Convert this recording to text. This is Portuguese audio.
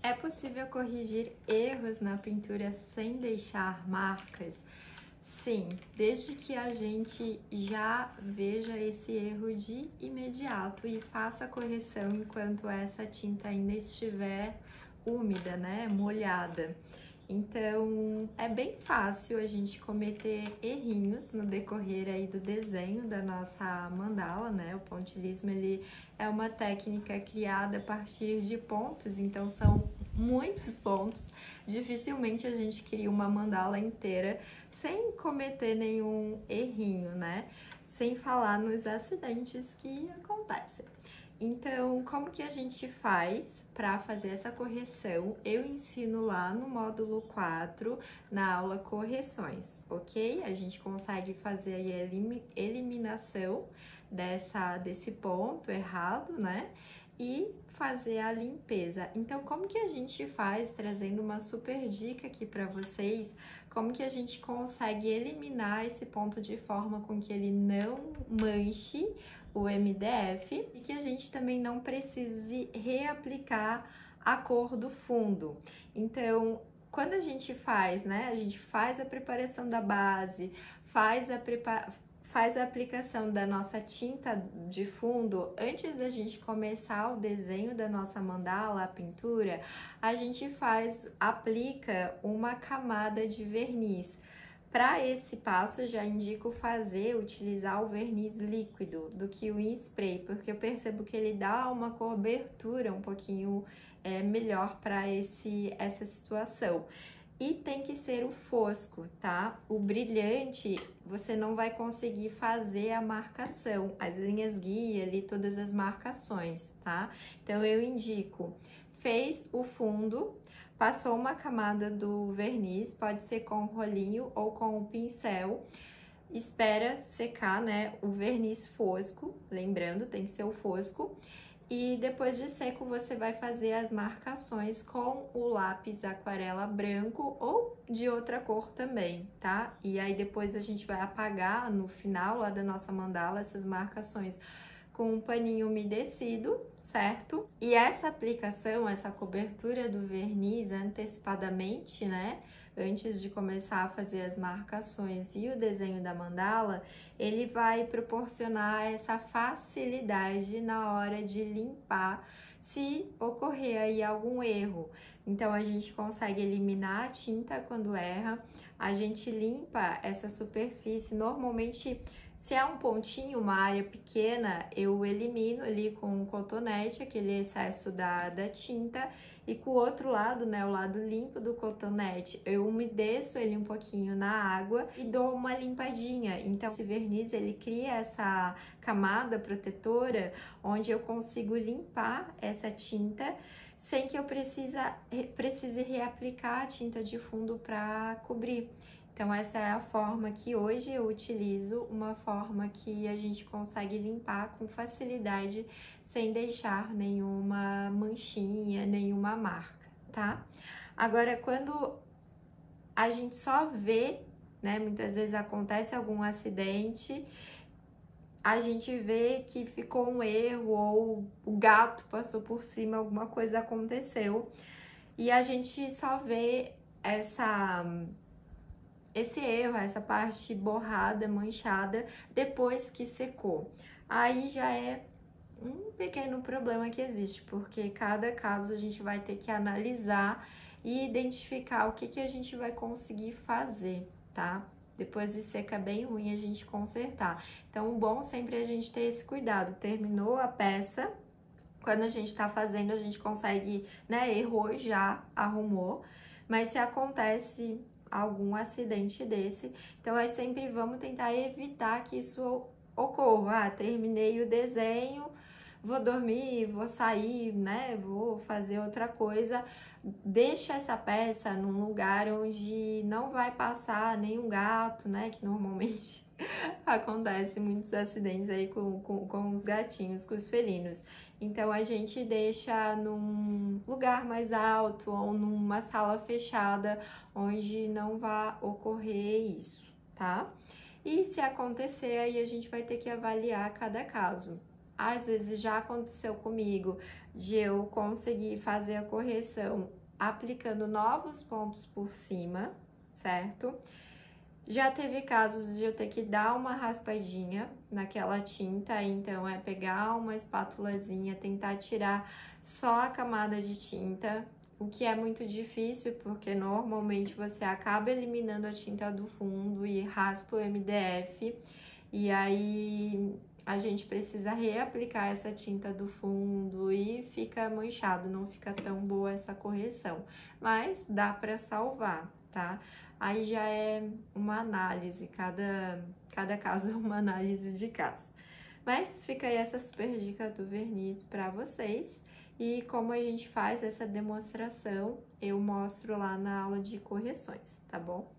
É possível corrigir erros na pintura sem deixar marcas? Sim, desde que a gente já veja esse erro de imediato e faça a correção enquanto essa tinta ainda estiver úmida, né, molhada. Então, é bem fácil a gente cometer errinhos no decorrer aí do desenho da nossa mandala, né? O pontilhismo, ele é uma técnica criada a partir de pontos, então são muitos pontos. Dificilmente a gente cria uma mandala inteira sem cometer nenhum errinho, né? Sem falar nos acidentes que acontecem. Então, como que a gente faz para fazer essa correção? Eu ensino lá no módulo 4, na aula correções, ok? A gente consegue fazer aí a eliminação desse ponto errado, né? E fazer a limpeza. Então, como que a gente faz, trazendo uma super dica aqui para vocês, como que a gente consegue eliminar esse ponto de forma com que ele não manche o MDF e que a gente também não precise reaplicar a cor do fundo. Então, quando a gente faz, né, a gente faz a preparação da base, faz a aplicação da nossa tinta de fundo, antes da gente começar o desenho da nossa mandala, a pintura, a gente aplica uma camada de verniz. Para esse passo, eu já indico utilizar o verniz líquido do que o em spray, porque eu percebo que ele dá uma cobertura um pouquinho melhor para essa situação. E tem que ser o fosco, tá? O brilhante, você não vai conseguir fazer a marcação, as linhas guia ali, todas as marcações, tá? Então, eu indico, fez o fundo, passou uma camada do verniz, pode ser com o rolinho ou com o pincel, espera secar, né, o verniz fosco, lembrando, tem que ser o fosco, e depois de seco você vai fazer as marcações com o lápis aquarela branco ou de outra cor também, tá? E aí depois a gente vai apagar no final lá da nossa mandala essas marcações com um paninho umedecido, certo? E essa aplicação, essa cobertura do verniz antecipadamente, né? Antes de começar a fazer as marcações e o desenho da mandala, ele vai proporcionar essa facilidade na hora de limpar se ocorrer aí algum erro. Então, a gente consegue eliminar a tinta quando erra, a gente limpa essa superfície, normalmente se é um pontinho, uma área pequena, eu elimino ali com um cotonete aquele excesso da tinta e com o outro lado, né, o lado limpo do cotonete, eu umedeço ele um pouquinho na água e dou uma limpadinha. Então, esse verniz, ele cria essa camada protetora onde eu consigo limpar essa tinta sem que eu precise reaplicar a tinta de fundo para cobrir. Então, essa é a forma que hoje eu utilizo, uma forma que a gente consegue limpar com facilidade, sem deixar nenhuma manchinha, nenhuma marca, tá? Agora, quando a gente só vê, né, muitas vezes acontece algum acidente, a gente vê que ficou um erro ou o gato passou por cima, alguma coisa aconteceu, e a gente só vê esse erro, essa parte borrada, manchada, depois que secou. Aí já é um pequeno problema que existe, porque cada caso a gente vai ter que analisar e identificar o que a gente vai conseguir fazer, tá? Depois de seca bem ruim, a gente consertar. Então, o bom sempre é a gente ter esse cuidado. Terminou a peça, quando a gente tá fazendo, a gente consegue, né, errou já, arrumou, mas se acontece algum acidente desse, então é sempre vamos tentar evitar que isso ocorra. Ah, terminei o desenho, vou dormir, vou sair, né, vou fazer outra coisa, deixa essa peça num lugar onde não vai passar nenhum gato, né, que normalmente acontece muitos acidentes aí com os gatinhos, com os felinos. Então, a gente deixa num lugar mais alto ou numa sala fechada, onde não vai ocorrer isso, tá? E se acontecer, aí a gente vai ter que avaliar cada caso. Às vezes já aconteceu comigo de eu conseguir fazer a correção aplicando novos pontos por cima, certo? Já teve casos de eu ter que dar uma raspadinha naquela tinta, então é pegar uma espátulazinha, tentar tirar só a camada de tinta, o que é muito difícil, porque normalmente você acaba eliminando a tinta do fundo e raspa o MDF, e aí a gente precisa reaplicar essa tinta do fundo e fica manchado, não fica tão boa essa correção, mas dá para salvar, tá? Aí já é uma análise, cada caso é uma análise de caso. Mas fica aí essa super dica do verniz para vocês. E como a gente faz essa demonstração, eu mostro lá na aula de correções, tá bom?